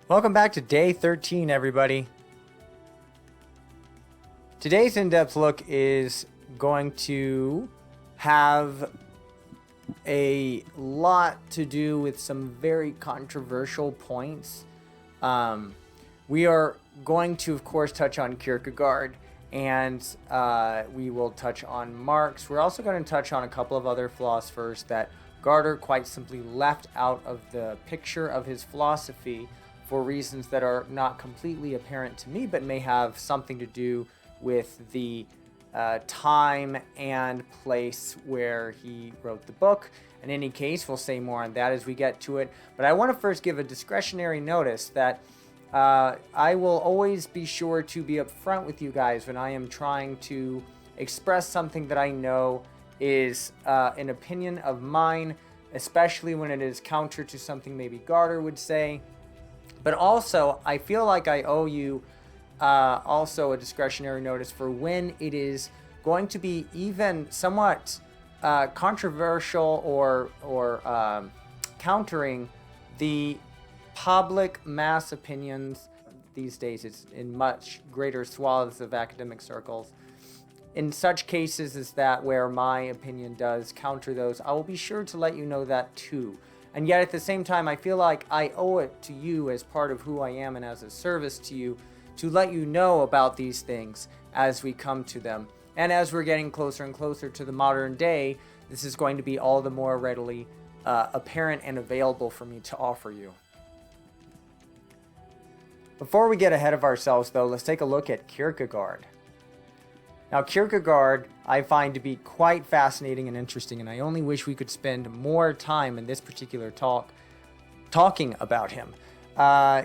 Welcome back to day 13, everybody. Today's in-depth look is going to have a lot to do with some very controversial points. We are going to, of course, touch on Kierkegaard, and we will touch on Marx. We're also going to touch on a couple of other philosophers that Gaarder quite simply left out of the picture of his philosophy for reasons that are not completely apparent to me, but may have something to do with the time and place where he wrote the book. In any case, we'll say more on that as we get to it. But I want to first give a discretionary notice that I will always be sure to be upfront with you guys when I am trying to express something that I know is an opinion of mine, especially when it is counter to something maybe Gaarder would say. But also, I feel like I owe you also a discretionary notice for when it is going to be even somewhat controversial or countering the public mass opinions. These days, it's in much greater swaths of academic circles. In such cases as that where my opinion does counter those, I will be sure to let you know that too. And yet at the same time, I feel like I owe it to you as part of who I am and as a service to you to let you know about these things as we come to them. And as we're getting closer and closer to the modern day, this is going to be all the more readily apparent and available for me to offer you. Before we get ahead of ourselves, though, let's take a look at Kierkegaard. Now, Kierkegaard I find to be quite fascinating and interesting, and I only wish we could spend more time in this particular talking about him.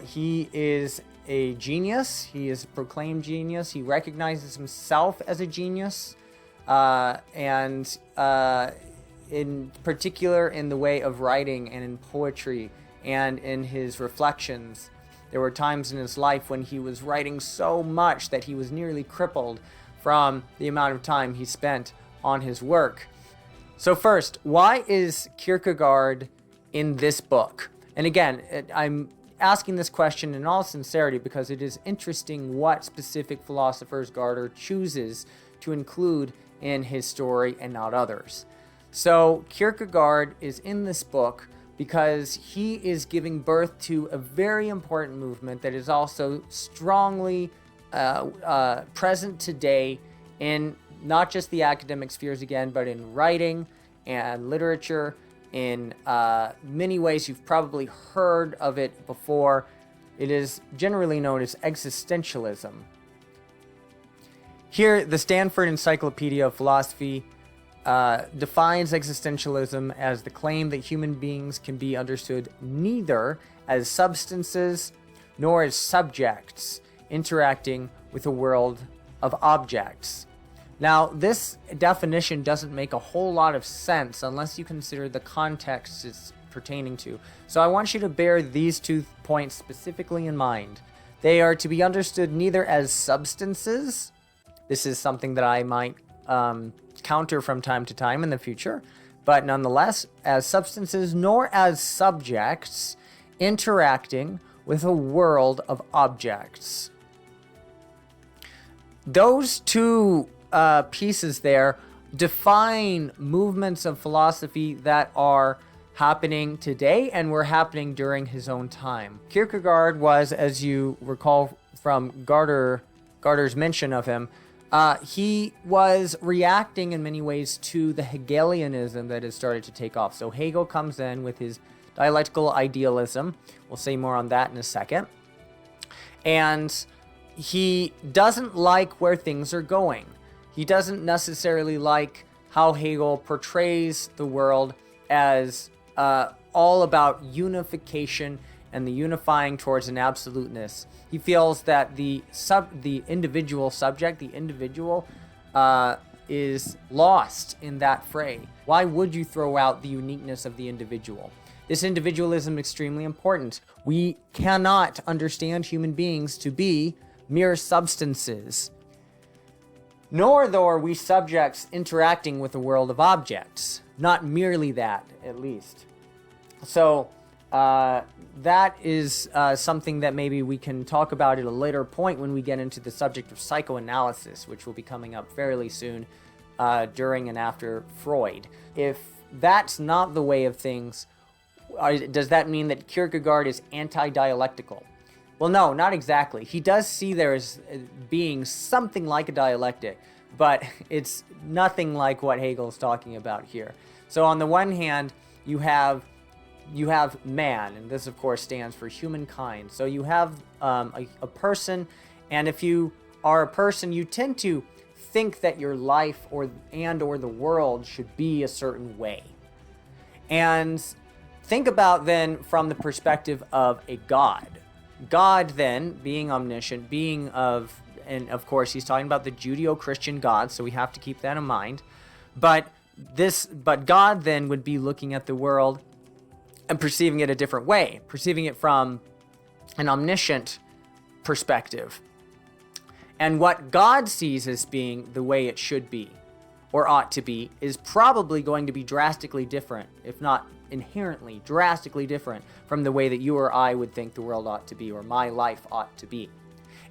He is a genius. He is a proclaimed genius. He recognizes himself as a genius, and in particular in the way of writing and in poetry and in his reflections. There were times in his life when he was writing so much that he was nearly crippled from the amount of time he spent on his work. So first, why is Kierkegaard in this book? And again, I'm asking this question in all sincerity because it is interesting what specific philosophers Gaarder chooses to include in his story and not others. So Kierkegaard is in this book because he is giving birth to a very important movement that is also strongly present today in not just the academic spheres again, but in writing and literature. In many ways, you've probably heard of it before. It is generally known as existentialism. Here, the Stanford Encyclopedia of Philosophy defines existentialism as the claim that human beings can be understood neither as substances nor as subjects interacting with a world of objects. Now, this definition doesn't make a whole lot of sense unless you consider the context it's pertaining to. So I want you to bear these 2 points specifically in mind. They are to be understood neither as substances. This is something that I might counter from time to time in the future, but nonetheless, as substances nor as subjects interacting with a world of objects. Those 2 pieces there define movements of philosophy that are happening today and were happening during his own time. Kierkegaard was, as you recall from Gaarder's mention of him, he was reacting in many ways to the Hegelianism that has started to take off. So Hegel comes in with his dialectical idealism. We'll say more on that in a second. And he doesn't like where things are going. He doesn't necessarily like how Hegel portrays the world as all about unification and the unifying towards an absoluteness. He feels that the individual subject, the individual, is lost in that fray. Why would you throw out the uniqueness of the individual? This individualism is extremely important. We cannot understand human beings to be mere substances, nor though are we subjects interacting with a world of objects. Not merely that, at least. So that is something that maybe we can talk about at a later point when we get into the subject of psychoanalysis, which will be coming up fairly soon during and after Freud. If that's not the way of things, does that mean that Kierkegaard is anti-dialectical? Well, no, not exactly. He does see there as being something like a dialectic, but it's nothing like what Hegel's talking about here. So on the one hand, you have man, and this of course stands for humankind. So you have a person, and if you are a person, you tend to think that your life or the world should be a certain way. And think about then from the perspective of a God. God then, being omniscient, and of course he's talking about the Judeo-Christian God, so we have to keep that in mind. But God then would be looking at the world and perceiving it a different way, perceiving it from an omniscient perspective. And what God sees as being the way it should be, or ought to be, is probably going to be drastically different, if not inherently drastically different from the way that you or I would think the world ought to be, or my life ought to be.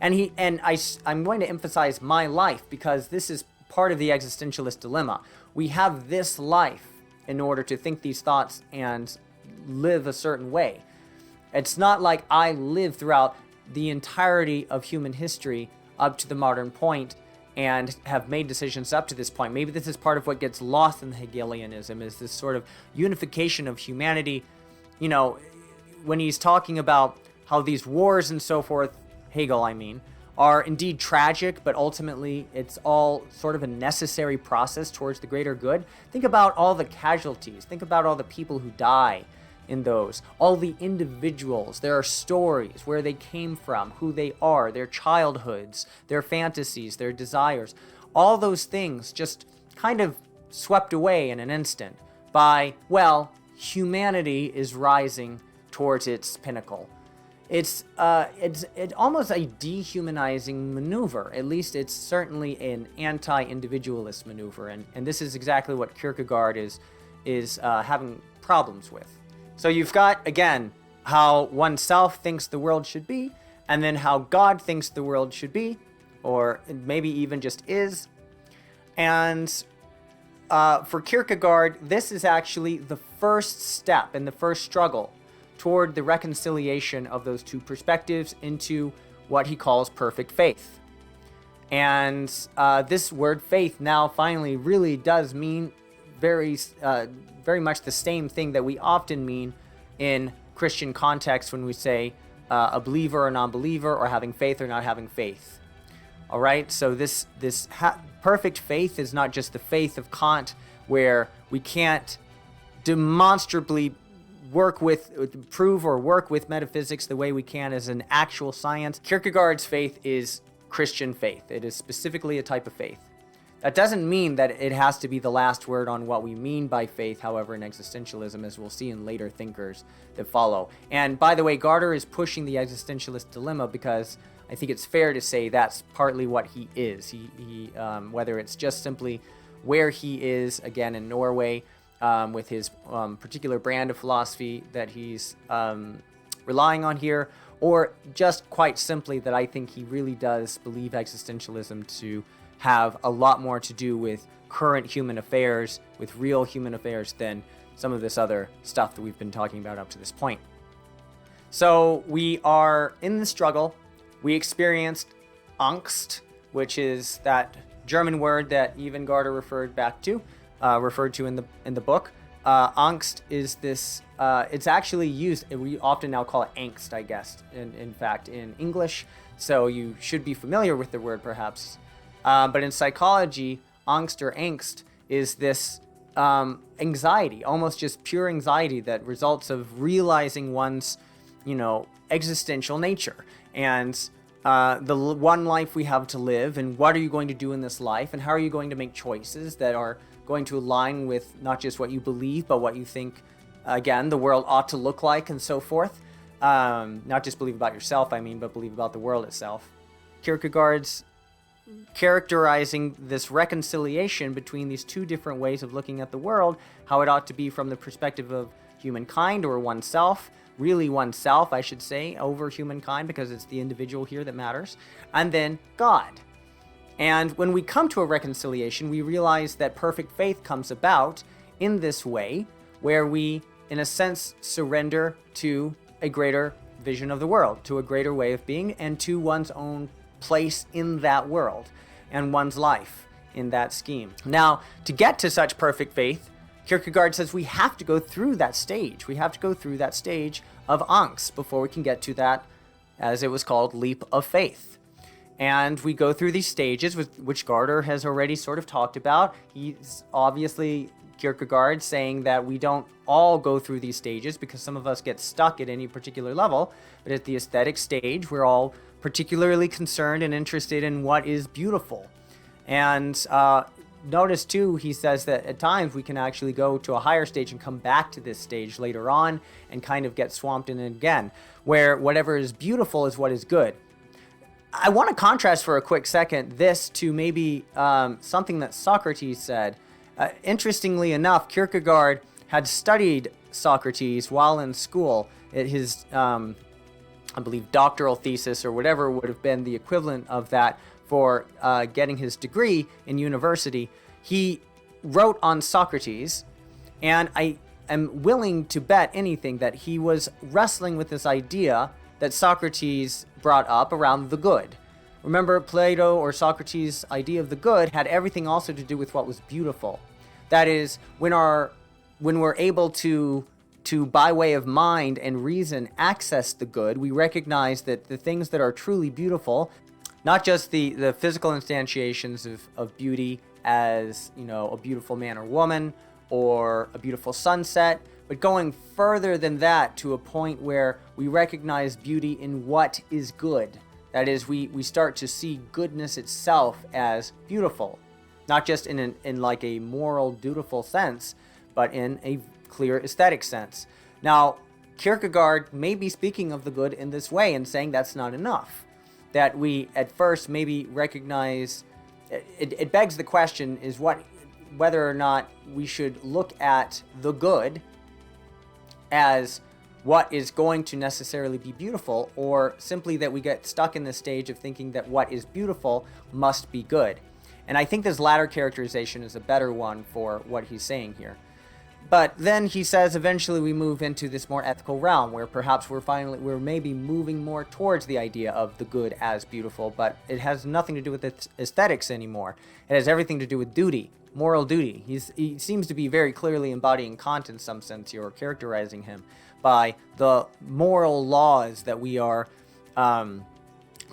I'm going to emphasize my life because this is part of the existentialist dilemma. We have this life in order to think these thoughts and live a certain way. It's not like I live throughout the entirety of human history up to the modern point and have made decisions up to this point. Maybe this is part of what gets lost in the Hegelianism, is this sort of unification of humanity. You know, when he's talking about how these wars and so forth, Hegel, I mean, are indeed tragic, but ultimately it's all sort of a necessary process towards the greater good. Think about all the casualties. Think about all the people who die in those. All the individuals. There are stories, where they came from, who they are, their childhoods, their fantasies, their desires. All those things just kind of swept away in an instant by, well, humanity is rising towards its pinnacle. It's almost a dehumanizing maneuver. At least it's certainly an anti-individualist maneuver, and this is exactly what Kierkegaard is having problems with. So you've got, again, how oneself thinks the world should be, and then how God thinks the world should be, or maybe even just is. And for Kierkegaard, this is actually the first step and the first struggle toward the reconciliation of those two perspectives into what he calls perfect faith. And this word faith now finally really does mean very much the same thing that we often mean in Christian context when we say a believer or non-believer, or having faith or not having faith. All right, so this perfect faith is not just the faith of Kant, where we can't demonstrably prove or work with metaphysics the way we can as an actual science. Kierkegaard's faith is Christian faith. It is specifically a type of faith. That doesn't mean that it has to be the last word on what we mean by faith, however, in existentialism, as we'll see in later thinkers that follow. And by the way, Gaarder is pushing the existentialist dilemma because I think it's fair to say that's partly what he is. He whether it's just simply where he is, again, in Norway, with his particular brand of philosophy that he's relying on here, or just quite simply that I think he really does believe existentialism to have a lot more to do with current human affairs, with real human affairs, than some of this other stuff that we've been talking about up to this point. So we are in the struggle. We experienced Angst, which is that German word that even Gaarder referred to in the book. Angst is this, it's actually used, we often now call it angst, I guess, in fact, in English, so you should be familiar with the word perhaps. But in psychology, angst or angst is this anxiety, almost just pure anxiety that results of realizing one's, existential nature. And the one life we have to live, and what are you going to do in this life, and how are you going to make choices that are going to align with not just what you believe, but what you think, again, the world ought to look like, and so forth. Not just believe about yourself, but believe about the world itself. Kierkegaard's characterizing this reconciliation between these two different ways of looking at the world, how it ought to be from the perspective of humankind or oneself, really oneself, I should say, over humankind, because it's the individual here that matters, and then God. And when we come to a reconciliation, we realize that perfect faith comes about in this way, where we, in a sense, surrender to a greater vision of the world, to a greater way of being, and to one's own place in that world and one's life in that scheme. Now, to get to such perfect faith, Kierkegaard says we have to go through that stage. We have to go through that stage of angst before we can get to that, as it was called, leap of faith. And we go through these stages, which Gaarder has already sort of talked about. He's obviously, Kierkegaard, saying that we don't all go through these stages because some of us get stuck at any particular level. But at the aesthetic stage, we're all particularly concerned and interested in what is beautiful. And notice, too, he says that at times we can actually go to a higher stage and come back to this stage later on and kind of get swamped in it again, where whatever is beautiful is what is good. I want to contrast for a quick second this to maybe something that Socrates said. Interestingly enough, Kierkegaard had studied Socrates while in school. At his, I believe, doctoral thesis or whatever would have been the equivalent of that for getting his degree in university. He wrote on Socrates, and I am willing to bet anything that he was wrestling with this idea that Socrates brought up around the good. Remember, Plato or Socrates' idea of the good had everything also to do with what was beautiful. That is, when we're able to by way of mind and reason access the good, we recognize that the things that are truly beautiful, not just the physical instantiations of beauty as, a beautiful man or woman or a beautiful sunset, but going further than that to a point where we recognize beauty in what is good. That is, we start to see goodness itself as beautiful, not just in like a moral, dutiful sense, but in a clear aesthetic sense. Now, Kierkegaard may be speaking of the good in this way and saying that's not enough. That we at first maybe recognize, it begs the question is whether or not we should look at the good as what is going to necessarily be beautiful, or simply that we get stuck in the stage of thinking that what is beautiful must be good. And I think this latter characterization is a better one for what he's saying here. But then he says eventually we move into this more ethical realm where perhaps we're maybe moving more towards the idea of the good as beautiful, but it has nothing to do with aesthetics anymore. It has everything to do with duty, moral duty. He seems to be very clearly embodying Kant in some sense here, or characterizing him by the moral laws that we are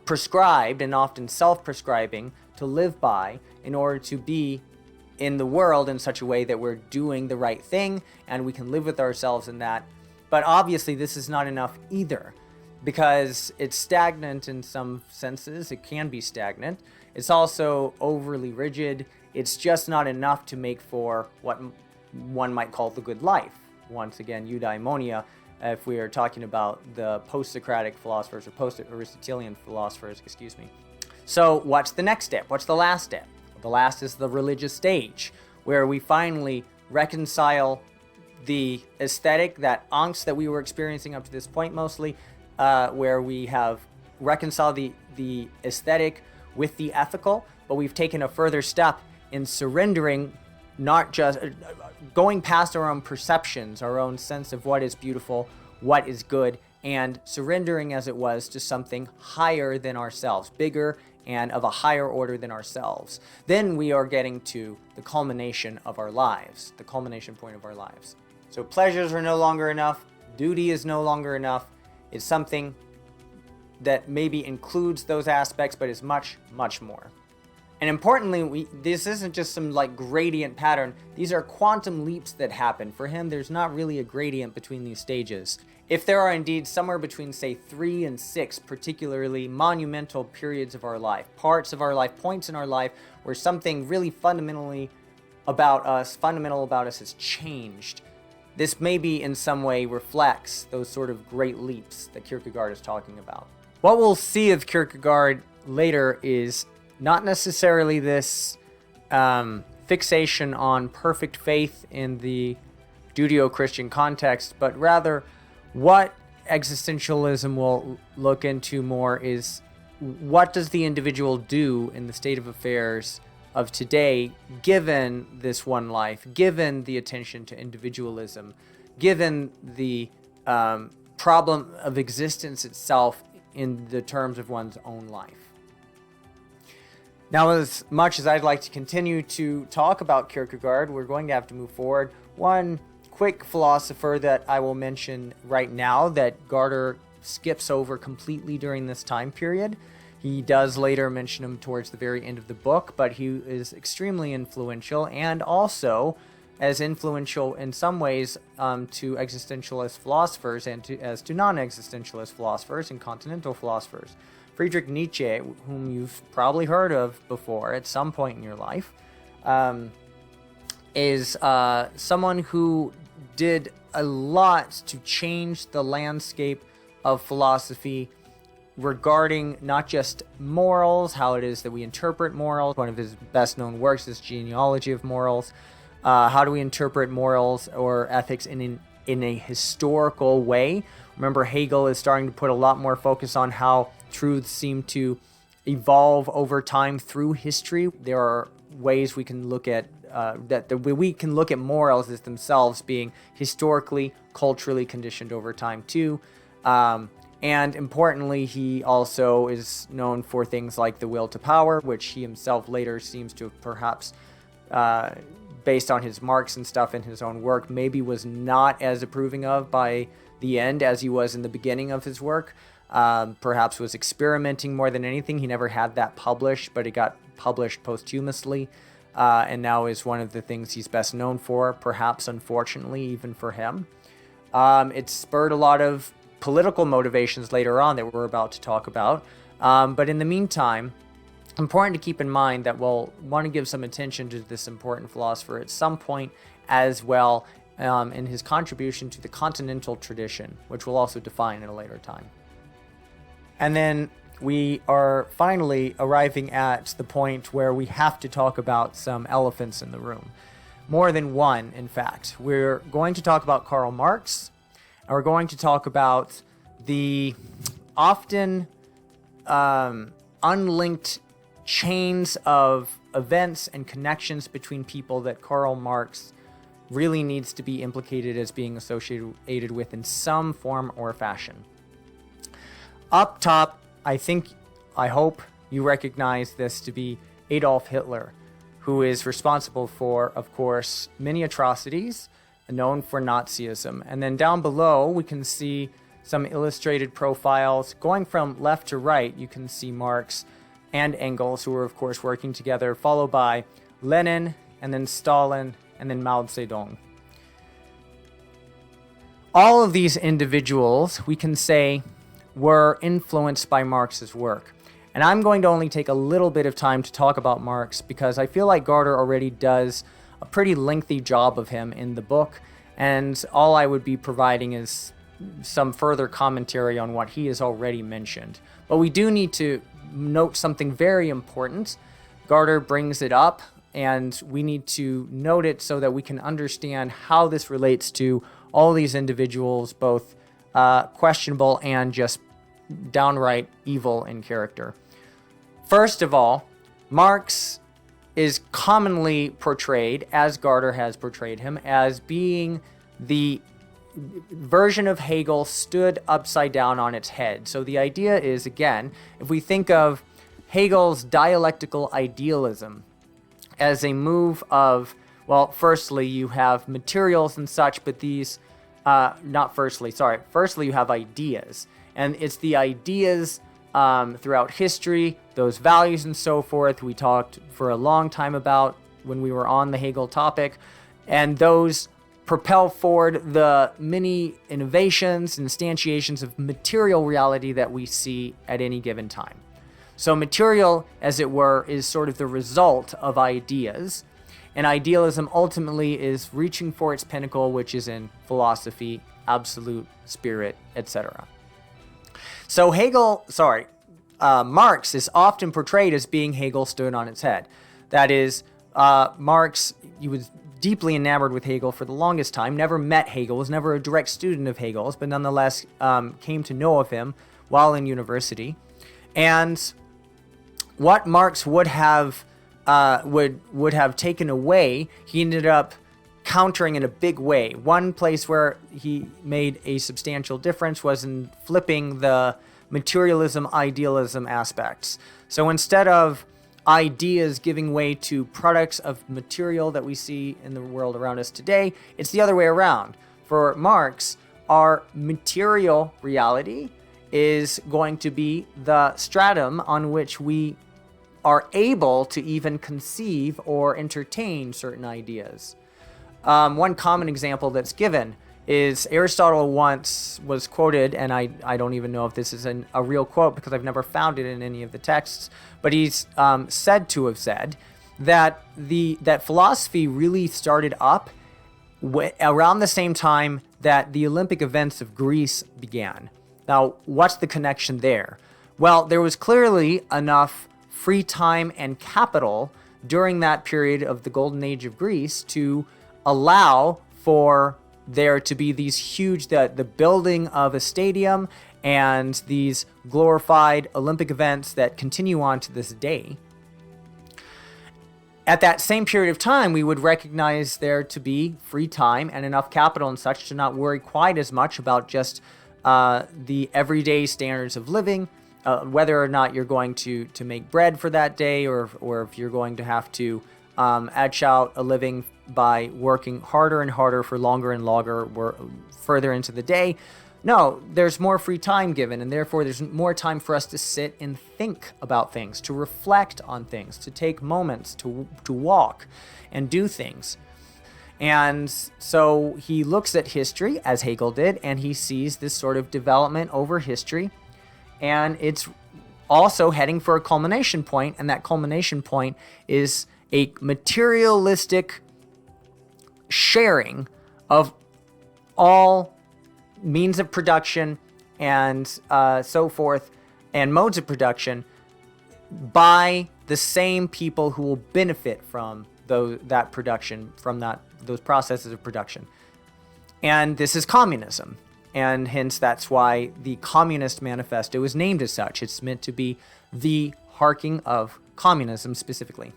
prescribed and often self-prescribing to live by in order to be in the world in such a way that we're doing the right thing and we can live with ourselves in that. But obviously this is not enough either, because it's stagnant in some senses. It can be stagnant. It's also overly rigid. It's just not enough to make for what one might call the good life. Once again, eudaimonia, if we are talking about the post-Socratic philosophers or post-Aristotelian philosophers, So what's the next step? What's the last step? The last is the religious stage, where we finally reconcile the aesthetic, that angst that we were experiencing up to this point mostly, where we have reconciled the aesthetic with the ethical, but we've taken a further step in surrendering, not just going past our own perceptions, our own sense of what is beautiful, what is good, and surrendering, as it was, to something higher than ourselves, bigger and of a higher order than ourselves. Then we are getting to the culmination of our lives, the culmination point of our lives. So pleasures are no longer enough, duty is no longer enough. It's something that maybe includes those aspects, but is much, much more. And importantly, this isn't just some like gradient pattern. These are quantum leaps that happen. For him, there's not really a gradient between these stages. If there are indeed somewhere between, say, 3 and 6 particularly monumental periods of our life, parts of our life, points in our life where something really fundamental about us has changed, this maybe in some way reflects those sort of great leaps that Kierkegaard is talking about. What we'll see of Kierkegaard later is not necessarily this fixation on perfect faith in the Judeo-Christian context, but rather what existentialism will look into more is what does the individual do in the state of affairs of today, given this one life, given the attention to individualism, given the problem of existence itself in the terms of one's own life. Now, as much as I'd like to continue to talk about Kierkegaard, we're going to have to move forward. One quick philosopher that I will mention right now that Gaarder skips over completely during this time period. He does later mention him towards the very end of the book, but he is extremely influential, and also as influential in some ways to existentialist philosophers and as to non-existentialist philosophers and continental philosophers. Friedrich Nietzsche, whom you've probably heard of before at some point in your life, is someone who did a lot to change the landscape of philosophy regarding not just morals, how it is that we interpret morals. One of his best known works is Genealogy of Morals. How do we interpret morals or ethics in a historical way? Remember, Hegel is starting to put a lot more focus on how truths seem to evolve over time through history. There are ways we can look at we can look at morals as themselves being historically, culturally conditioned over time too. And importantly, he also is known for things like the will to power, which he himself later seems to have perhaps, based on his Marx and stuff in his own work, maybe was not as approving of by the end as he was in the beginning of his work. Perhaps was experimenting more than anything. He never had that published, but it got published posthumously, and now is one of the things he's best known for, perhaps unfortunately even for him. It spurred a lot of political motivations later on that we're about to talk about. But in the meantime, important to keep in mind that we'll want to give some attention to this important philosopher at some point as well in his contribution to the continental tradition, which we'll also define at a later time. And then we are finally arriving at the point where we have to talk about some elephants in the room. More than one, in fact. We're going to talk about Karl Marx, and we're going to talk about the often unlinked chains of events and connections between people that Karl Marx really needs to be implicated as being associated with in some form or fashion. Up top, I hope you recognize this to be Adolf Hitler, who is responsible for, of course, many atrocities, known for Nazism. And then down below, we can see some illustrated profiles. Going from left to right, you can see Marx and Engels, who were, of course, working together, followed by Lenin, and then Stalin, and then Mao Zedong. All of these individuals, we can say, were influenced by Marx's work. And I'm going to only take a little bit of time to talk about Marx because I feel like Gaarder already does a pretty lengthy job of him in the book, and all I would be providing is some further commentary on what he has already mentioned. But we do need to note something very important. Gaarder brings it up, and we need to note it so that we can understand how this relates to all these individuals, both questionable and just downright evil in character. First of all, Marx is commonly portrayed, as Gaarder has portrayed him, as being the version of Hegel stood upside down on its head. So the idea is, again, if we think of Hegel's dialectical idealism as a move of, well, firstly, you have materials and such, but these Firstly, you have ideas. And it's the ideas throughout history, those values and so forth, we talked for a long time about when we were on the Hegel topic. And those propel forward the many innovations and instantiations of material reality that we see at any given time. So material, as it were, is sort of the result of ideas. And idealism ultimately is reaching for its pinnacle, which is in philosophy, absolute spirit, etc. So Marx is often portrayed as being Hegel stood on its head. That is, Marx, he was deeply enamored with Hegel for the longest time, never met Hegel, was never a direct student of Hegel's, but nonetheless came to know of him while in university. And what Marx would have taken away, he ended up countering in a big way. One place where he made a substantial difference was in flipping the materialism idealism aspects. So instead of ideas giving way to products of material that we see in the world around us today, it's the other way around. For Marx, our material reality is going to be the stratum on which we are able to even conceive or entertain certain ideas. One common example that's given is Aristotle once was quoted, and I don't even know if this is a real quote because I've never found it in any of the texts, but he's said to have said that that philosophy really started up around the same time that the Olympic events of Greece began. Now, what's the connection there? Well, there was clearly enough free time and capital during that period of the golden age of Greece to allow for there to be these huge, the building of a stadium and these glorified Olympic events that continue on to this day. At that same period of time, we would recognize there to be free time and enough capital and such to not worry quite as much about just the everyday standards of living, whether or not you're going to make bread for that day, or if you're going to have to etch out a living by working harder and harder for longer and longer, further into the day. No, there's more free time given, and therefore there's more time for us to sit and think about things, to reflect on things, to take moments, to walk and do things. And so he looks at history, as Hegel did, and he sees this sort of development over history, and it's also heading for a culmination point, and that culmination point is a materialistic sharing of all means of production and so forth, and modes of production by the same people who will benefit from that production, from those processes of production. And this is communism. And hence that's why the Communist Manifesto is named as such. It's meant to be the harking of communism specifically.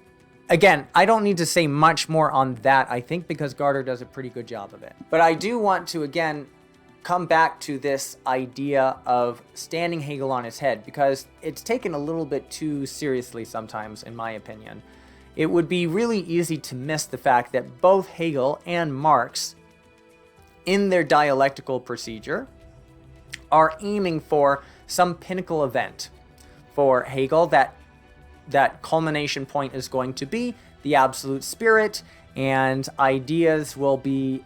Again, I don't need to say much more on that, I think, because Gaarder does a pretty good job of it. But I do want to, again, come back to this idea of standing Hegel on his head, because it's taken a little bit too seriously sometimes, in my opinion. It would be really easy to miss the fact that both Hegel and Marx, in their dialectical procedure, are aiming for some pinnacle event. For Hegel, that culmination point is going to be the absolute spirit, and ideas will be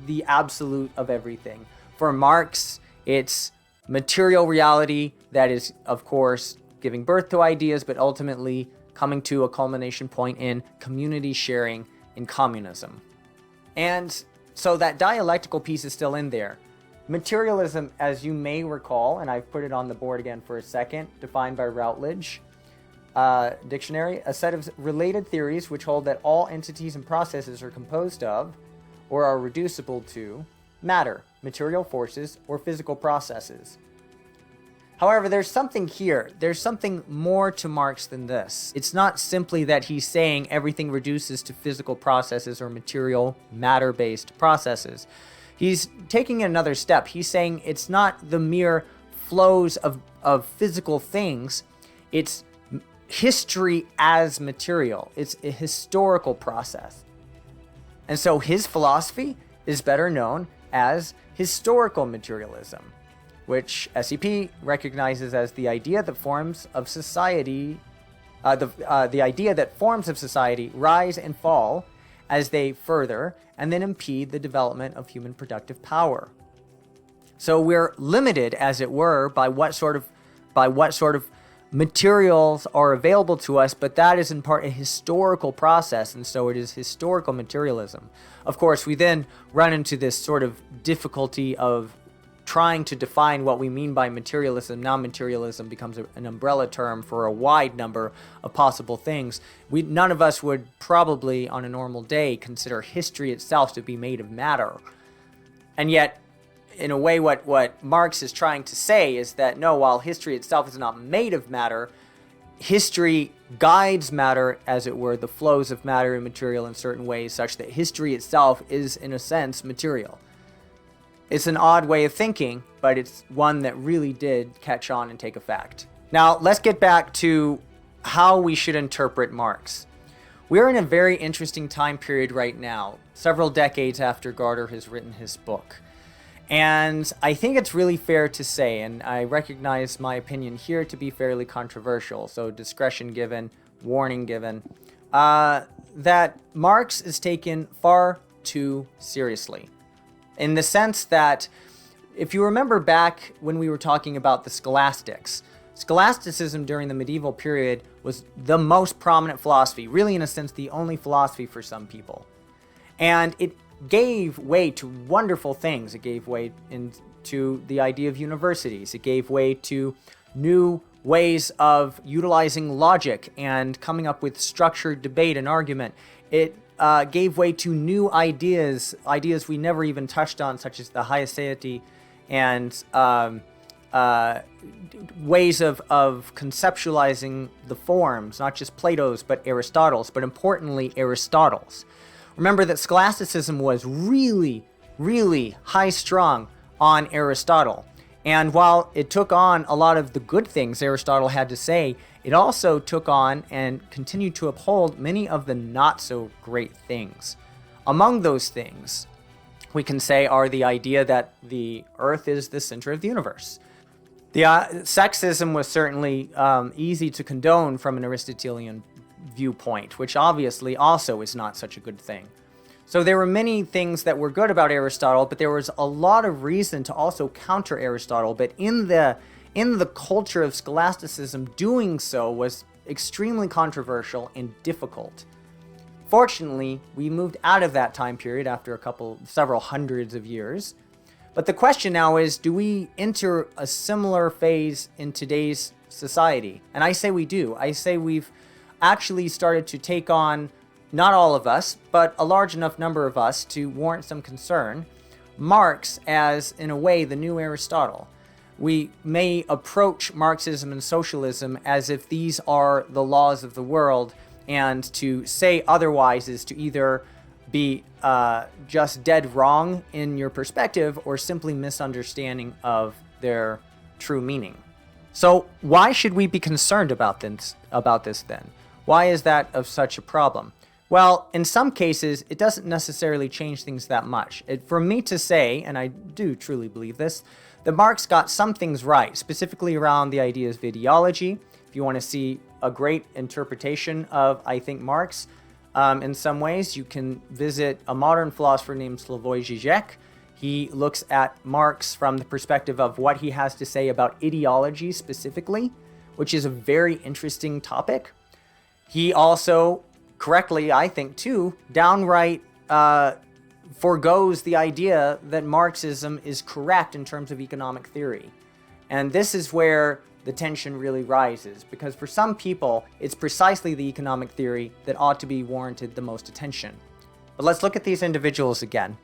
the absolute of everything. For Marx, it's material reality that is, of course, giving birth to ideas, but ultimately coming to a culmination point in community sharing in communism. And so that dialectical piece is still in there. Materialism, as you may recall, and I've put it on the board again for a second, defined by Routledge Dictionary, a set of related theories which hold that all entities and processes are composed of, or are reducible to, matter, material forces, or physical processes. However, there's something here. There's something more to Marx than this. It's not simply that he's saying everything reduces to physical processes or material, matter-based processes. He's taking another step. He's saying it's not the mere flows of physical things. It's history as material. It's a historical process. And so his philosophy is better known as historical materialism, which SCP recognizes as the idea that forms of society, the idea that forms of society rise and fall as they further and then impede the development of human productive power. So we're limited, as it were, by what sort of materials are available to us, but that is in part a historical process, and so it is historical materialism. Of course, we then run into this sort of difficulty of trying to define what we mean by materialism, now materialism becomes an umbrella term for a wide number of possible things. None of us would probably, on a normal day, consider history itself to be made of matter. And yet, in a way, what Marx is trying to say is that, no, while history itself is not made of matter, history guides matter, as it were, the flows of matter and material in certain ways, such that history itself is, in a sense, material. It's an odd way of thinking, but it's one that really did catch on and take effect. Now, let's get back to how we should interpret Marx. We're in a very interesting time period right now, several decades after Gaarder has written his book. And I think it's really fair to say, and I recognize my opinion here to be fairly controversial, so discretion given, warning given, that Marx is taken far too seriously. In the sense that, if you remember back when we were talking about the scholastics, scholasticism during the medieval period was the most prominent philosophy, really in a sense the only philosophy for some people. And it gave way to wonderful things. It gave way to the idea of universities. It gave way to new ways of utilizing logic and coming up with structured debate and argument. It gave way to new ideas we never even touched on, such as the haeseity and ways of conceptualizing the forms, not just Plato's, but Aristotle's, but importantly, Aristotle's. Remember that scholasticism was really, really high-strung on Aristotle. And while it took on a lot of the good things Aristotle had to say, it also took on and continued to uphold many of the not-so-great things. Among those things, we can say, are the idea that the Earth is the center of the universe. The sexism was certainly easy to condone from an Aristotelian viewpoint, which obviously also is not such a good thing. So there were many things that were good about Aristotle, but there was a lot of reason to also counter Aristotle. But in the culture of scholasticism, doing so was extremely controversial and difficult. Fortunately, we moved out of that time period after several hundreds of years. But the question now is, do we enter a similar phase in today's society? And I say we do. I say we've actually started to take on, not all of us, but a large enough number of us to warrant some concern, Marx as, in a way, the new Aristotle. We may approach Marxism and socialism as if these are the laws of the world, and to say otherwise is to either be just dead wrong in your perspective or simply misunderstanding of their true meaning. So why should we be concerned about this then? Why is that of such a problem? Well, in some cases, it doesn't necessarily change things that much. For me to say, and I do truly believe this, that Marx got some things right, specifically around the ideas of ideology. If you want to see a great interpretation of, I think, Marx, in some ways, you can visit a modern philosopher named Slavoj Žižek. He looks at Marx from the perspective of what he has to say about ideology specifically, which is a very interesting topic. He also, correctly, I think, too, downright forgoes the idea that Marxism is correct in terms of economic theory. And this is where the tension really rises, because for some people, it's precisely the economic theory that ought to be warranted the most attention. But let's look at these individuals again.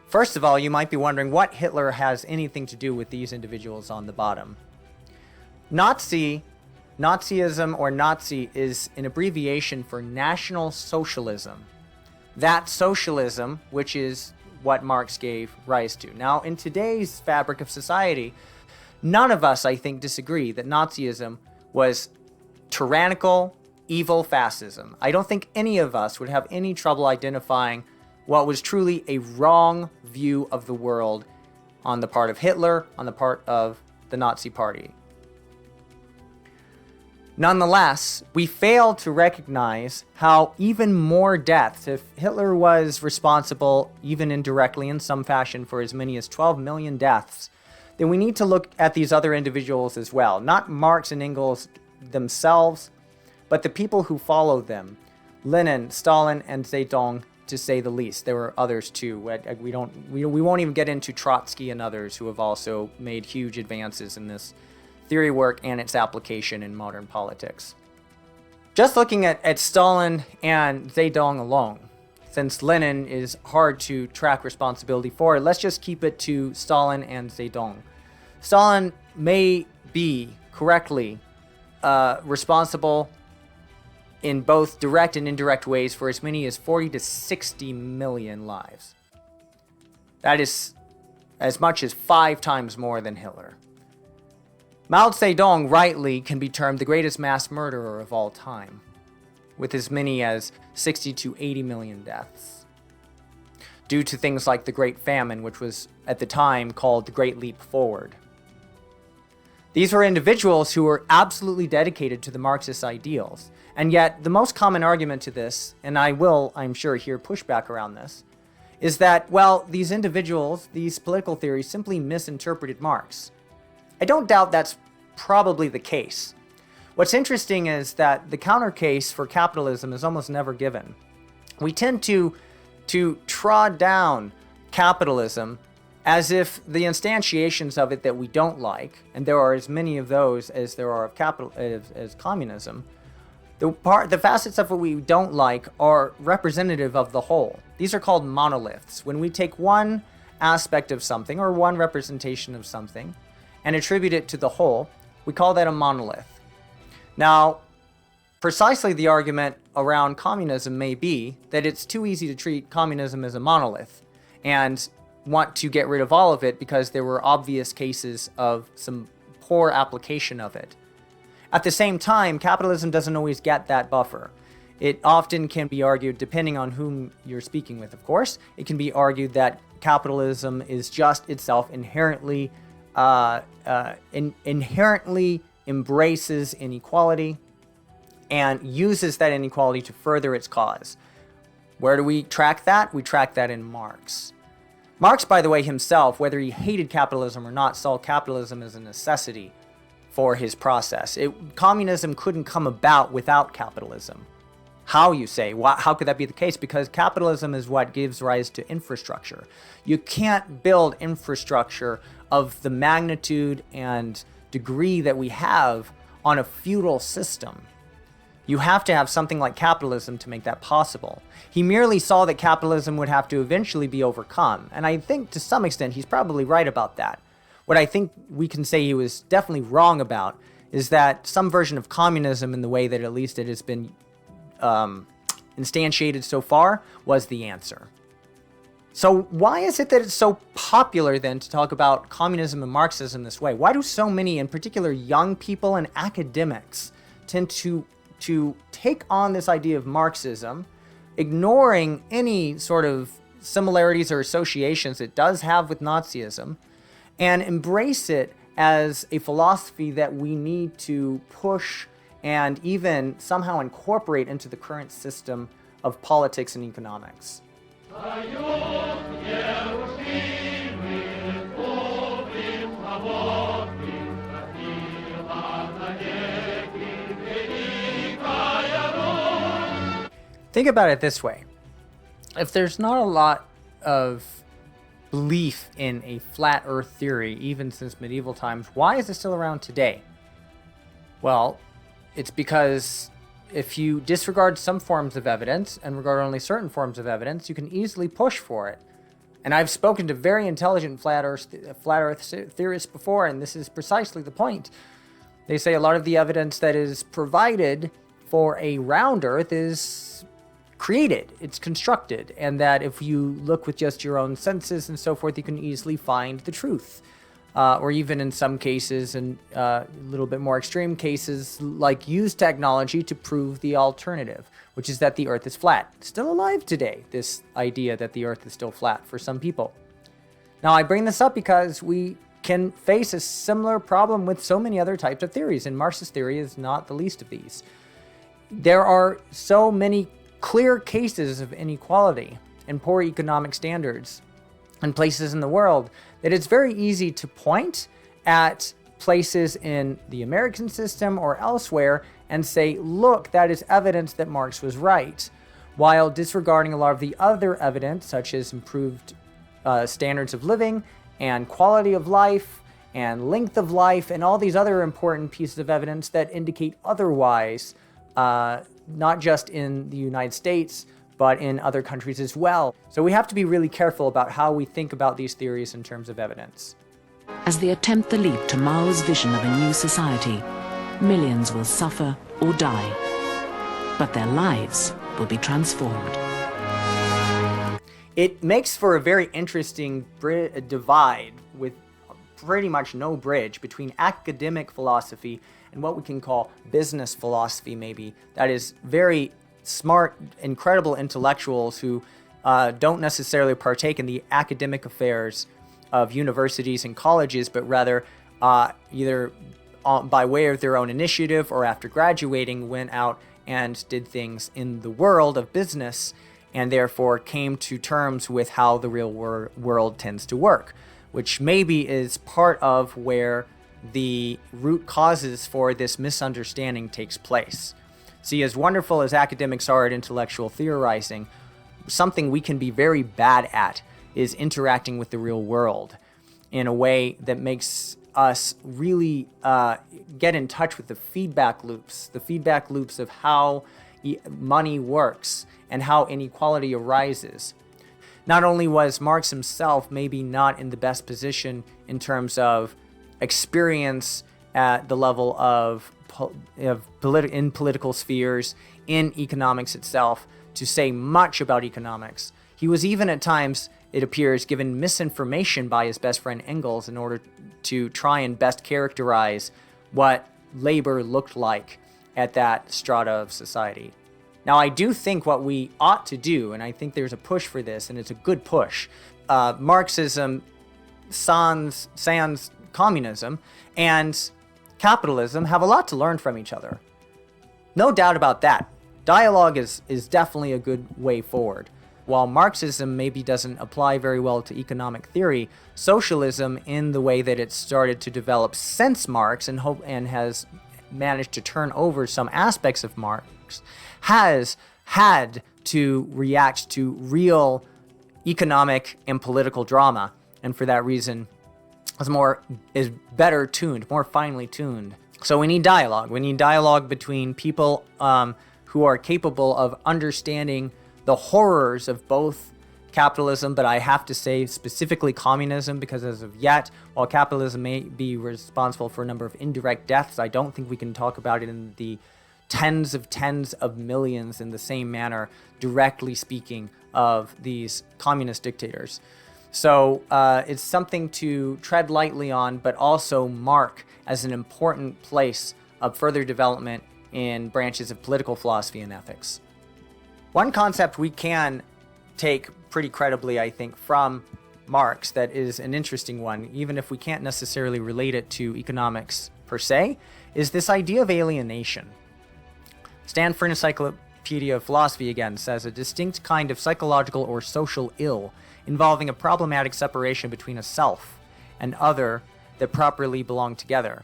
First of all, you might be wondering what Hitler has anything to do with these individuals on the bottom. Nazism or Nazi is an abbreviation for National Socialism. That socialism, which is what Marx gave rise to. Now, in today's fabric of society, none of us, I think, disagree that Nazism was tyrannical, evil fascism. I don't think any of us would have any trouble identifying what was truly a wrong view of the world on the part of Hitler, on the part of the Nazi Party. Nonetheless, we fail to recognize how even more deaths, if Hitler was responsible, even indirectly in some fashion, for as many as 12 million deaths, then we need to look at these other individuals as well. Not Marx and Engels themselves, but the people who followed them. Lenin, Stalin, and Zedong to say the least. There were others too. We won't even get into Trotsky and others who have also made huge advances in this theory work and its application in modern politics. Just looking at Stalin and Zedong alone, since Lenin is hard to track responsibility for, let's just keep it to Stalin and Zedong. Stalin may be correctly responsible in both direct and indirect ways for as many as 40 to 60 million lives. That is as much as 5 times more than Hitler. Mao Zedong rightly can be termed the greatest mass murderer of all time, with as many as 60 to 80 million deaths, due to things like the Great Famine, which was at the time called the Great Leap Forward. These were individuals who were absolutely dedicated to the Marxist ideals, and yet the most common argument to this, and I will, I'm sure, hear pushback around this, is that, well, these individuals, these political theories, simply misinterpreted Marx. I don't doubt that's probably the case. What's interesting is that the counter case for capitalism is almost never given. We tend to trod down capitalism as if the instantiations of it that we don't like, and there are as many of those as there are of as communism, the facets of what we don't like are representative of the whole. These are called monoliths. When we take one aspect of something or one representation of something and attribute it to the whole, we call that a monolith. Now, precisely the argument around communism may be that it's too easy to treat communism as a monolith and want to get rid of all of it because there were obvious cases of some poor application of it. At the same time, capitalism doesn't always get that buffer. It often can be argued, depending on whom you're speaking with, of course, it can be argued that capitalism is just itself inherently embraces inequality and uses that inequality to further its cause. Where do we track that? We track that in Marx. Marx, by the way, himself, whether he hated capitalism or not, saw capitalism as a necessity for his process. Communism couldn't come about without capitalism. How, you say? How could that be the case? Because capitalism is what gives rise to infrastructure. You can't build infrastructure of the magnitude and degree that we have on a feudal system. You have to have something like capitalism to make that possible. He merely saw that capitalism would have to eventually be overcome, and I think to some extent he's probably right about that. What I think we can say he was definitely wrong about is that some version of communism, in the way that at least it has been instantiated so far, was the answer. So why is it that it's so popular then to talk about communism and Marxism this way? Why do so many, in particular young people and academics, tend to take on this idea of Marxism, ignoring any sort of similarities or associations it does have with Nazism, and embrace it as a philosophy that we need to push and even somehow incorporate into the current system of politics and economics? Think about it this way. If there's not a lot of belief in a flat earth theory, even since medieval times, why is it still around today? Well, it's because if you disregard some forms of evidence and regard only certain forms of evidence, you can easily push for it. And I've spoken to very intelligent flat earth theorists before, and this is precisely the point. They say a lot of the evidence that is provided for a round earth is created, it's constructed, and that if you look with just your own senses and so forth, you can easily find the truth. Or even in some cases, and a little bit more extreme cases, like use technology to prove the alternative, which is that the earth is flat. It's still alive today, this idea that the earth is still flat for some people. Now, I bring this up because we can face a similar problem with so many other types of theories, and Marxist theory is not the least of these. There are so many clear cases of inequality and poor economic standards in places in the world that it's very easy to point at places in the American system or elsewhere and say, look, that is evidence that Marx was right. while disregarding a lot of the other evidence, such as improved standards of living and quality of life and length of life and all these other important pieces of evidence that indicate otherwise, not just in the United States, but in other countries as well. So we have to be really careful about how we think about these theories in terms of evidence. As they attempt the leap to Mao's vision of a new society, millions will suffer or die, but their lives will be transformed. It makes for a very interesting divide with pretty much no bridge between academic philosophy and what we can call business philosophy, maybe. That is very smart, incredible intellectuals who don't necessarily partake in the academic affairs of universities and colleges, but rather either by way of their own initiative or after graduating went out and did things in the world of business and therefore came to terms with how the real world tends to work, which maybe is part of where the root causes for this misunderstanding takes place. See, as wonderful as academics are at intellectual theorizing, something we can be very bad at is interacting with the real world in a way that makes us really get in touch with the feedback loops of how money works and how inequality arises. Not only was Marx himself maybe not in the best position in terms of experience at the level of in political spheres, in economics itself, to say much about economics. He was even at times, it appears, given misinformation by his best friend Engels in order to try and best characterize what labor looked like at that strata of society. Now, I do think what we ought to do, and I think there's a push for this, and it's a good push. Marxism sans communism and capitalism have a lot to learn from each other. No doubt about that. Dialogue is definitely a good way forward. While Marxism maybe doesn't apply very well to economic theory, socialism, in the way that it's started to develop since Marx and has managed to turn over some aspects of Marx, has had to react to real economic and political drama, and for that reason is better tuned, more finely tuned. So we need dialogue. We need dialogue between people who are capable of understanding the horrors of both capitalism, but I have to say specifically communism, because as of yet, while capitalism may be responsible for a number of indirect deaths, I don't think we can talk about it in the tens of millions in the same manner, directly speaking of these communist dictators. So it's something to tread lightly on, but also mark as an important place of further development in branches of political philosophy and ethics. One concept we can take pretty credibly, I think, from Marx that is an interesting one, even if we can't necessarily relate it to economics per se, is this idea of alienation. Stanford Encyclopedia of Philosophy, again, says a distinct kind of psychological or social ill involving a problematic separation between a self and other that properly belong together.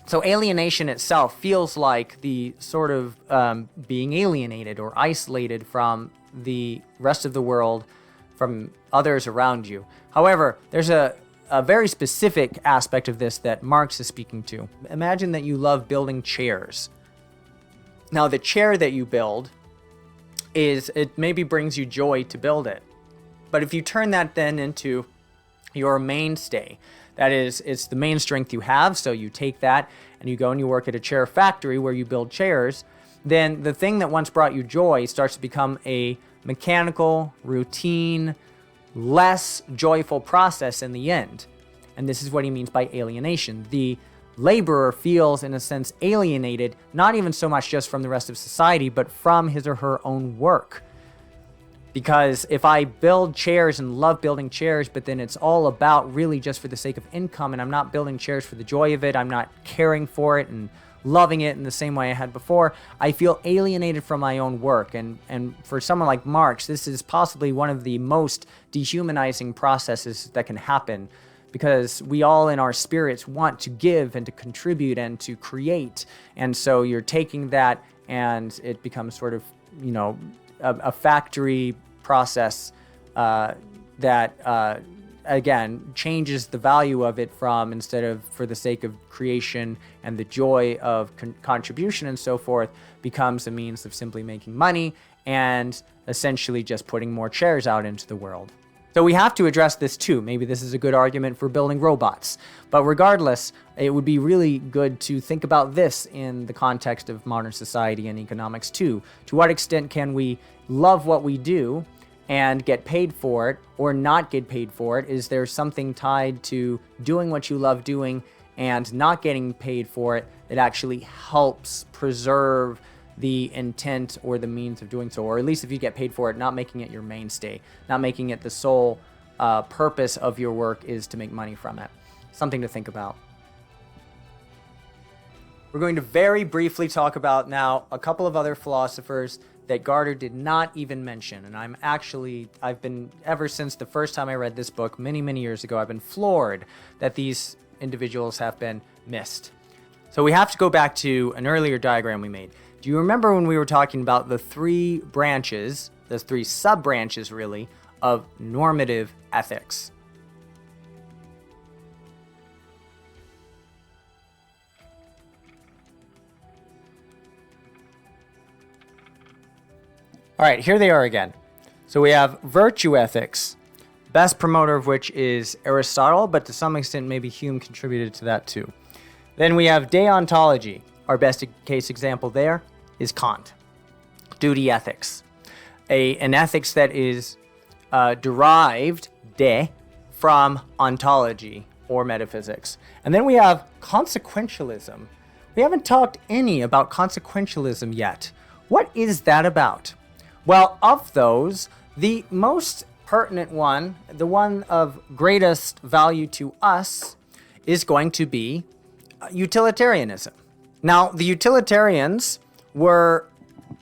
So alienation itself feels like the sort of being alienated or isolated from the rest of the world, from others around you. However, there's a very specific aspect of this that Marx is speaking to. Imagine that you love building chairs. Now, the chair that you build it maybe brings you joy to build it. But if you turn that then into your mainstay, that is, it's the main strength you have, so you take that and you go and you work at a chair factory where you build chairs, then the thing that once brought you joy starts to become a mechanical, routine, less joyful process in the end. And this is what he means by alienation. The laborer feels, in a sense, alienated, not even so much just from the rest of society, but from his or her own work. Because if I build chairs and love building chairs, but then it's all about really just for the sake of income, and I'm not building chairs for the joy of it, I'm not caring for it and loving it in the same way I had before, I feel alienated from my own work. And for someone like Marx, this is possibly one of the most dehumanizing processes that can happen, because we all in our spirits want to give and to contribute and to create. And so you're taking that and it becomes sort of a factory process that again changes the value of it from, instead of for the sake of creation and the joy of contribution and so forth, becomes a means of simply making money and essentially just putting more chairs out into the world. So we have to address this too. Maybe this is a good argument for building robots. But regardless, it would be really good to think about this in the context of modern society and economics too. To what extent can we love what we do and get paid for it, or not get paid for it? Is there something tied to doing what you love doing and not getting paid for it that actually helps preserve the intent or the means of doing so? Or at least if you get paid for it, not making it your mainstay, not making it the sole purpose of your work is to make money from it. Something to think about. We're going to very briefly talk about now a couple of other philosophers that Gaarder did not even mention. And I've been, ever since the first time I read this book many, many years ago, I've been floored that these individuals have been missed. So we have to go back to an earlier diagram we made. Do you remember when we were talking about the three branches, the three sub-branches really, of normative ethics? All right, here they are again. So we have virtue ethics, best promoter of which is Aristotle, but to some extent maybe Hume contributed to that too. Then we have deontology. Our best case example there is Kant. Duty ethics, an ethics that is derived from ontology or metaphysics. And then we have consequentialism. We haven't talked any about consequentialism yet. What is that about? Well, of those, the most pertinent one, the one of greatest value to us, is going to be utilitarianism. Now, the utilitarians were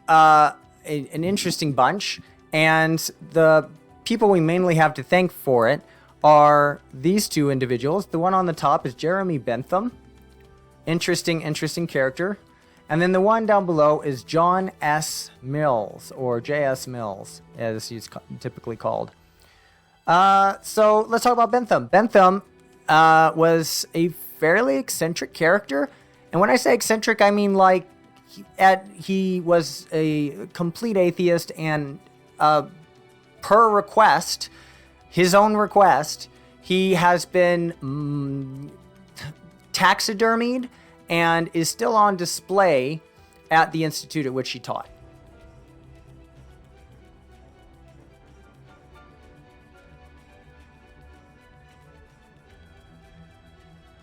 an interesting bunch, and the people we mainly have to thank for it are these two individuals. The one on the top is Jeremy Bentham. Interesting character. And then the one down below is John S. Mills, or J.S. Mills, as he's typically called. So let's talk about Bentham. Bentham was a fairly eccentric character. And when I say eccentric, I mean like he was a complete atheist, and per request, his own request, he has been taxidermied and is still on display at the institute at which he taught.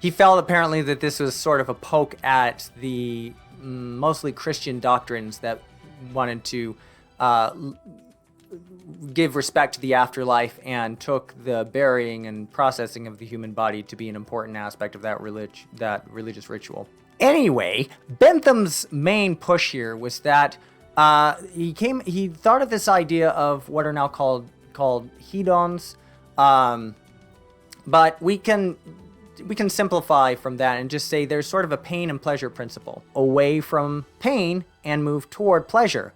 He felt apparently that this was sort of a poke at the mostly Christian doctrines that wanted to give respect to the afterlife, and took the burying and processing of the human body to be an important aspect of that religious ritual. Anyway, Bentham's main push here was that he thought of this idea of what are now called hedons, but we can simplify from that and just say there's sort of a pain and pleasure principle. Away from pain and move toward pleasure.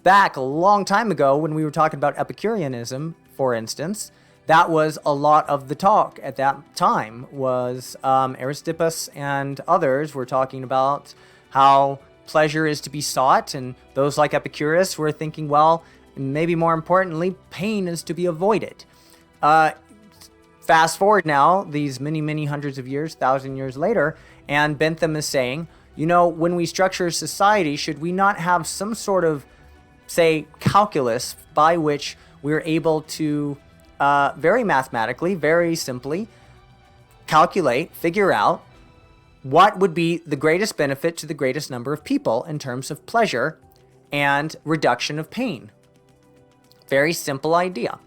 Back a long time ago when we were talking about Epicureanism, for instance, that was a lot of the talk at that time, was Aristippus and others were talking about how pleasure is to be sought, and those like Epicurus were thinking, well, maybe more importantly, pain is to be avoided. Fast forward now, these many, many hundreds of years, 1,000 years later, and Bentham is saying, when we structure society, should we not have some sort of, say, calculus by which we're able to very mathematically, very simply figure out what would be the greatest benefit to the greatest number of people in terms of pleasure and reduction of pain. Very simple idea.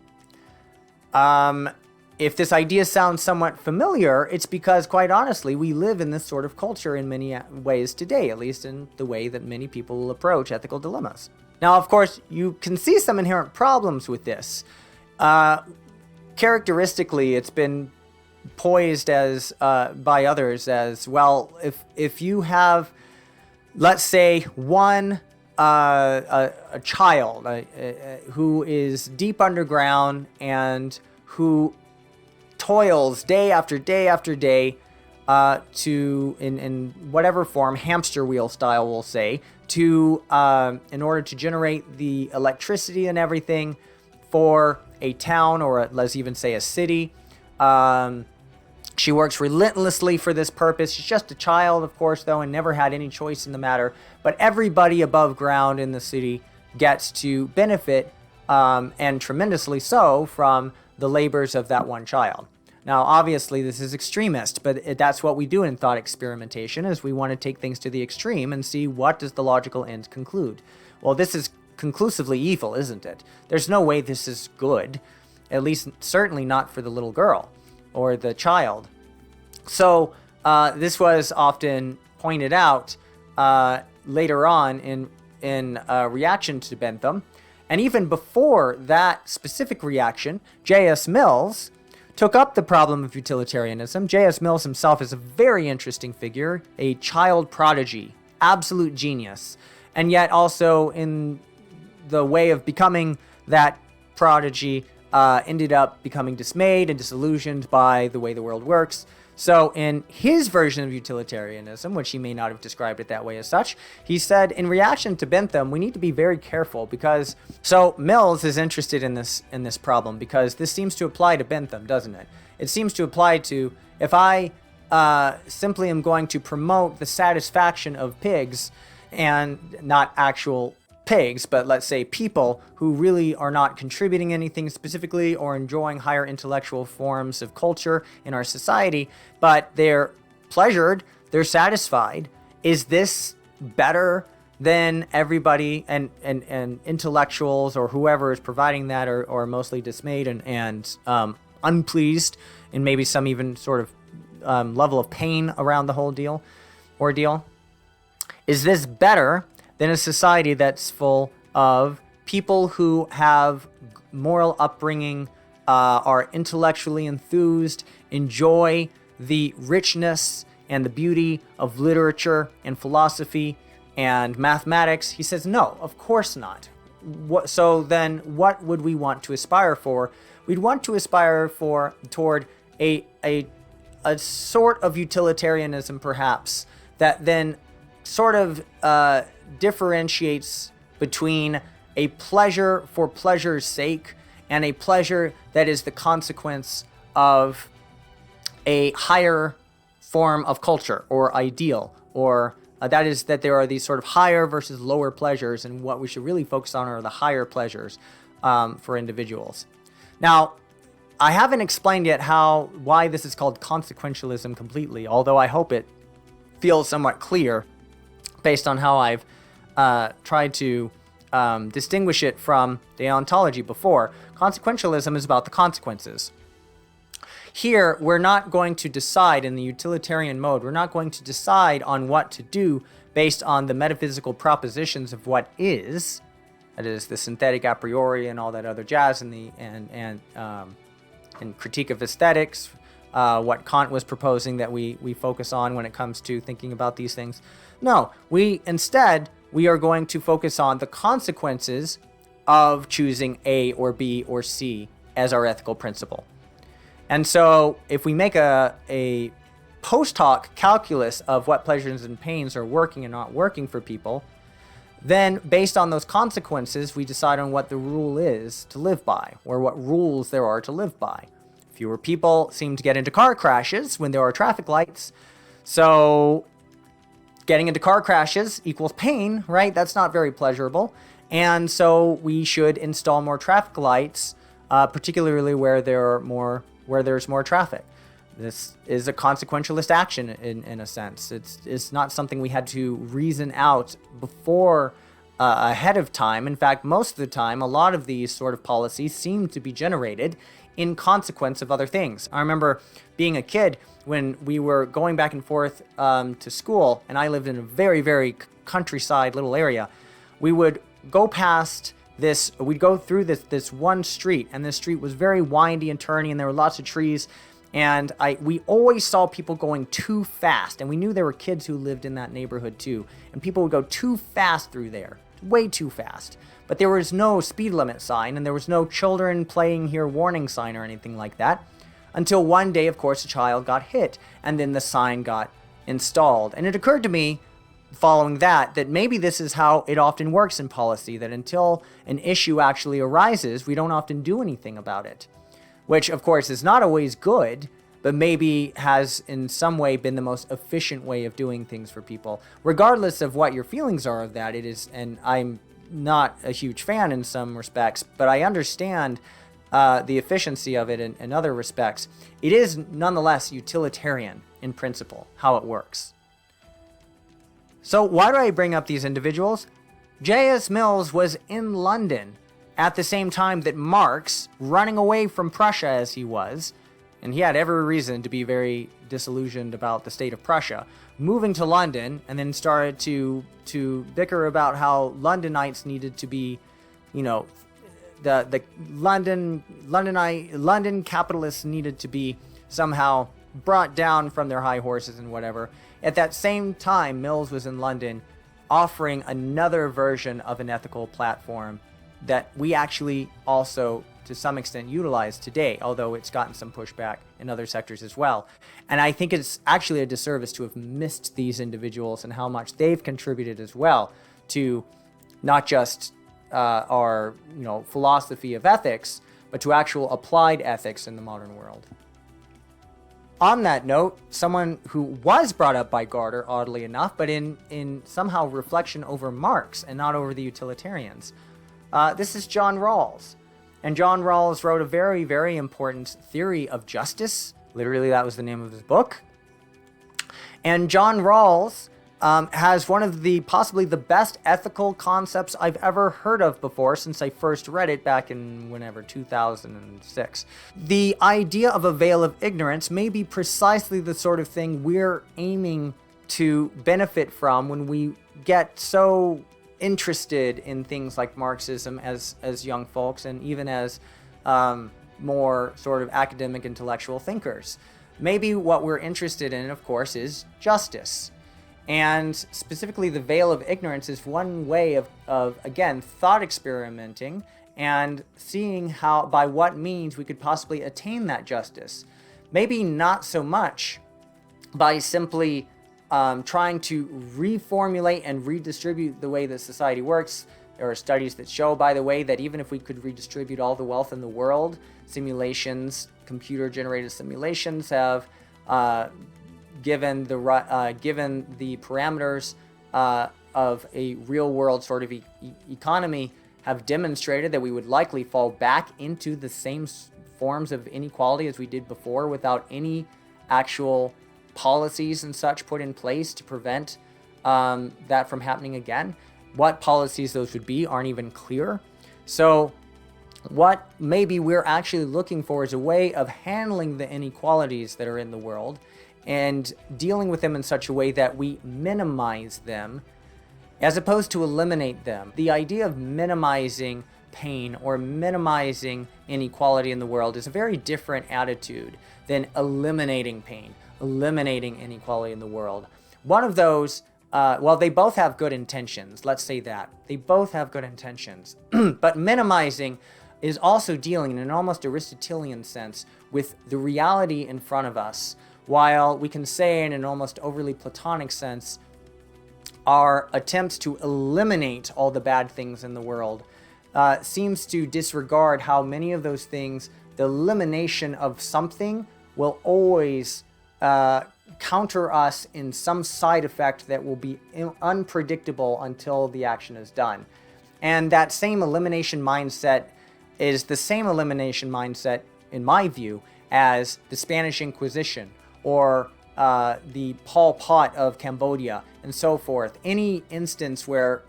If this idea sounds somewhat familiar, it's because, quite honestly, we live in this sort of culture in many ways today, at least in the way that many people will approach ethical dilemmas. Now, of course, you can see some inherent problems with this. Characteristically, it's been poised as by others as, well, if you have, let's say, one a child who is deep underground and who toils day after day after day to in whatever form, hamster wheel style, we'll say, to in order to generate the electricity and everything for a town, or let's even say a city. She works relentlessly for this purpose. She's just a child, of course, though, and never had any choice in the matter. But everybody above ground in the city gets to benefit, and tremendously so, from the labors of that one child. Now, obviously, this is extremist, but that's what we do in thought experimentation, is we want to take things to the extreme and see what does the logical end conclude. Well, this is conclusively evil, isn't it? There's no way this is good, at least certainly not for the little girl or the child. So this was often pointed out later on in reaction to Bentham. And even before that specific reaction, J.S. Mills took up the problem of utilitarianism. J.S. Mills himself is a very interesting figure, a child prodigy, absolute genius, and yet also in the way of becoming that prodigy, ended up becoming dismayed and disillusioned by the way the world works. So in his version of utilitarianism, which he may not have described it that way as such, he said, in reaction to Bentham, we need to be very careful because... So Mills is interested in this problem because this seems to apply to Bentham, doesn't it? It seems to apply to, if I simply am going to promote the satisfaction of pigs, and not actual pigs, but let's say people who really are not contributing anything specifically or enjoying higher intellectual forms of culture in our society, but they're pleasured, they're satisfied. Is this better than everybody and intellectuals or whoever is providing that are mostly dismayed and unpleased, and maybe some even sort of level of pain around the whole ordeal? Is this better than a society that's full of people who have moral upbringing, are intellectually enthused, enjoy the richness and the beauty of literature and philosophy and mathematics? He says, no, of course not. So then what would we want to aspire for? We'd want to aspire toward a sort of utilitarianism, perhaps, that then sort of differentiates between a pleasure for pleasure's sake and a pleasure that is the consequence of a higher form of culture or ideal, or that is that there are these sort of higher versus lower pleasures, and what we should really focus on are the higher pleasures for individuals. Now, I haven't explained yet why this is called consequentialism completely, although I hope it feels somewhat clear based on how I've tried to distinguish it from deontology before. Consequentialism is about the consequences. Here, we're not going to decide in the utilitarian mode, we're not going to decide on what to do based on the metaphysical propositions of what is, that is the synthetic a priori and all that other jazz, and critique of aesthetics, what Kant was proposing that we focus on when it comes to thinking about these things. No, we are going to focus on the consequences of choosing A or B or C as our ethical principle. And so if we make a post hoc calculus of what pleasures and pains are working and not working for people, then based on those consequences, we decide on what the rule is to live by, or what rules there are to live by. Fewer people seem to get into car crashes when there are traffic lights, so getting into car crashes equals pain, right? That's not very pleasurable. And so we should install more traffic lights, particularly where there's more traffic. This is a consequentialist action in a sense. It's not something we had to reason out before ahead of time. In fact, most of the time, a lot of these sort of policies seem to be generated in consequence of other things. I remember being a kid when we were going back and forth to school, and I lived in a very, very countryside little area. We would go past we'd go through this one street, and this street was very windy and turny, and there were lots of trees, and we always saw people going too fast, and we knew there were kids who lived in that neighborhood too, and people would go too fast through there. way too fast. But there was no speed limit sign, and there was no children playing here warning sign or anything like that. Until one day, of course, a child got hit, and then the sign got installed. And it occurred to me, following that maybe this is how it often works in policy, that until an issue actually arises, we don't often do anything about it. Which, of course, is not always good, but maybe has in some way been the most efficient way of doing things for people. Regardless of what your feelings are of that, it is, and I'm not a huge fan in some respects, but I understand the efficiency of it in other respects. It is nonetheless utilitarian in principle, how it works. So why do I bring up these individuals? J.S. Mills was in London at the same time that Marx, running away from Prussia as he was, and he had every reason to be very disillusioned about the state of Prussia, moving to London, and then started to bicker about how Londonites needed to be, the London capitalists needed to be somehow brought down from their high horses and whatever. At that same time, Mills was in London offering another version of an ethical platform that we actually also, to some extent, utilize today, although it's gotten some pushback in other sectors as well. And I think it's actually a disservice to have missed these individuals and how much they've contributed as well to not just our philosophy of ethics, but to actual applied ethics in the modern world. On that note, someone who was brought up by Gaarder, oddly enough, but in somehow reflection over Marx and not over the utilitarians, this is John Rawls. And John Rawls wrote a very, very important theory of justice. Literally, that was the name of his book. And John Rawls has one of the possibly the best ethical concepts I've ever heard of before since I first read it back in 2006. The idea of a veil of ignorance may be precisely the sort of thing we're aiming to benefit from when we get so interested in things like Marxism as young folks, and even as more sort of academic intellectual thinkers. Maybe what we're interested in, of course, is justice. And specifically, the veil of ignorance is one way of again, thought experimenting and seeing how, by what means we could possibly attain that justice. Maybe not so much by simply trying to reformulate and redistribute the way that society works. There are studies that show, by the way, that even if we could redistribute all the wealth in the world, simulations, computer-generated simulations have given the parameters of a real-world sort of economy, have demonstrated that we would likely fall back into the same forms of inequality as we did before, without any actual policies and such put in place to prevent that from happening again. What policies those would be aren't even clear. So what maybe we're actually looking for is a way of handling the inequalities that are in the world and dealing with them in such a way that we minimize them as opposed to eliminate them. The idea of minimizing pain or minimizing inequality in the world is a very different attitude than eliminating pain, eliminating inequality in the world. One of those, well, they both have good intentions. Let's say that. They both have good intentions. But minimizing is also dealing in an almost Aristotelian sense with the reality in front of us, while we can say in an almost overly Platonic sense, our attempts to eliminate all the bad things in the world seems to disregard how many of those things, the elimination of something will always counter us in some side effect that will be unpredictable until the action is done. And that same elimination mindset is the same elimination mindset, in my view, as the Spanish Inquisition or the Pol Pot of Cambodia and so forth. Any instance where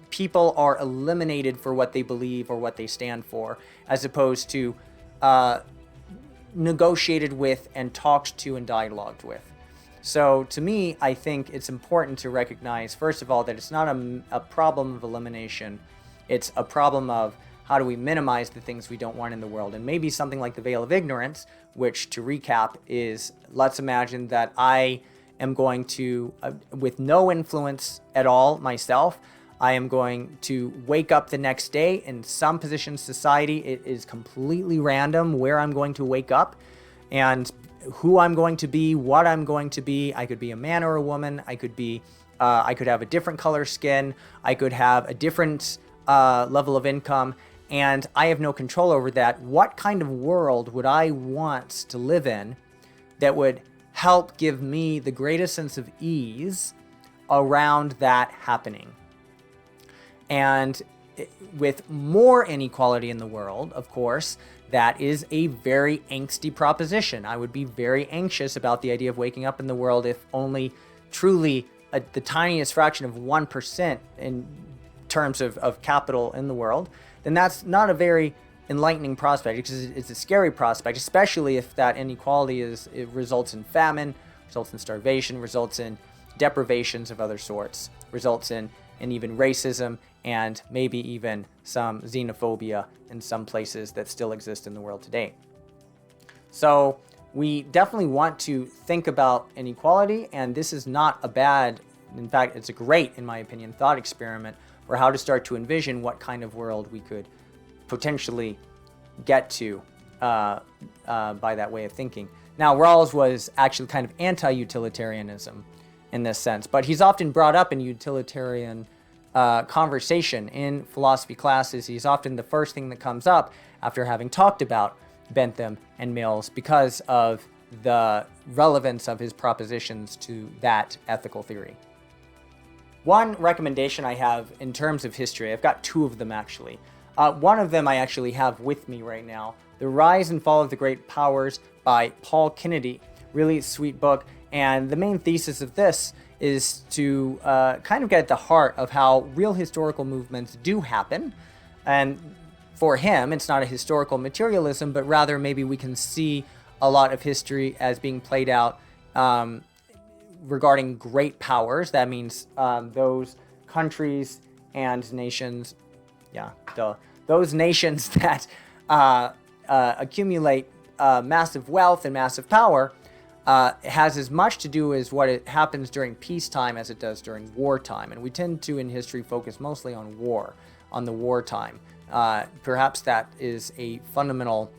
people are eliminated for what they believe or what they stand for, as opposed to negotiated with and talked to and dialogued with. So to me, I think it's important to recognize, first of all, that it's not a problem of elimination. It's a problem of how do we minimize the things we don't want in the world. And maybe something like the veil of ignorance, which, to recap, is, let's imagine that I am going to, with no influence at all myself, I am going to wake up the next day in some position in society. It is completely random where I'm going to wake up and who I'm going to be, what I'm going to be. I could be a man or a woman. I could have a different color skin. I could have a different level of income, and I have no control over that. What kind of world would I want to live in that would help give me the greatest sense of ease around that happening? And with more inequality in the world, of course, that is a very angsty proposition. I would be very anxious about the idea of waking up in the world if only truly the tiniest fraction of 1% in terms of capital in the world, then that's not a very enlightening prospect, because it's a scary prospect, especially if that inequality it results in famine, results in starvation, results in deprivations of other sorts, results in even racism, and maybe even some xenophobia in some places that still exist in the world today. So we definitely want to think about inequality, and this is not a bad, in fact, it's a great, in my opinion, thought experiment for how to start to envision what kind of world we could potentially get to by that way of thinking. Now, Rawls was actually kind of anti-utilitarianism in this sense, but he's often brought up in utilitarian conversation in philosophy classes. He's often the first thing that comes up after having talked about Bentham and Mills because of the relevance of his propositions to that ethical theory. One recommendation I have in terms of history, I've got two of them actually. One of them I actually have with me right now, The Rise and Fall of the Great Powers by Paul Kennedy. Really sweet book. And the main thesis of this is to kind of get at the heart of how real historical movements do happen. And for him, it's not a historical materialism, but rather maybe we can see a lot of history as being played out regarding great powers. That means those countries and nations, those nations that accumulate massive wealth and massive power. It has as much to do as what it happens during peacetime as it does during wartime. And we tend to, in history, focus mostly on war, on the wartime. Perhaps that is a fundamental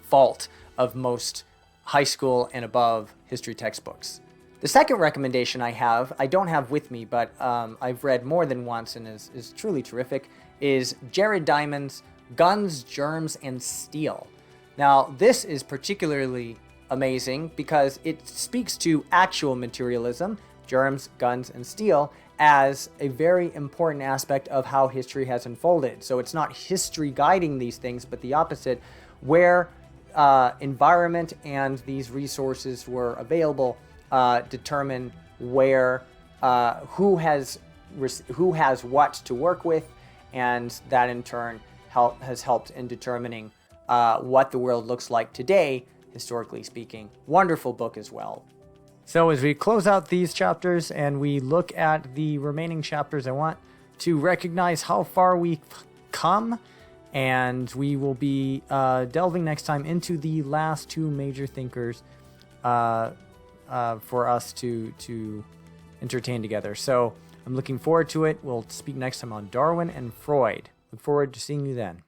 fault of most high school and above history textbooks. The second recommendation I don't have with me, but I've read more than once and is truly terrific, is Jared Diamond's Guns, Germs, and Steel. Now, this is particularly amazing because it speaks to actual materialism, germs, guns, and steel, as a very important aspect of how history has unfolded. So it's not history guiding these things, but the opposite, where environment and these resources were available determine where who has what to work with, and that in turn has helped in determining what the world looks like today, historically speaking. Wonderful book as well. So as we close out these chapters and we look at the remaining chapters, I want to recognize how far we've come, and we will be delving next time into the last two major thinkers for us to entertain together. So I'm looking forward to it. We'll speak next time on Darwin and Freud. Look forward to seeing you then.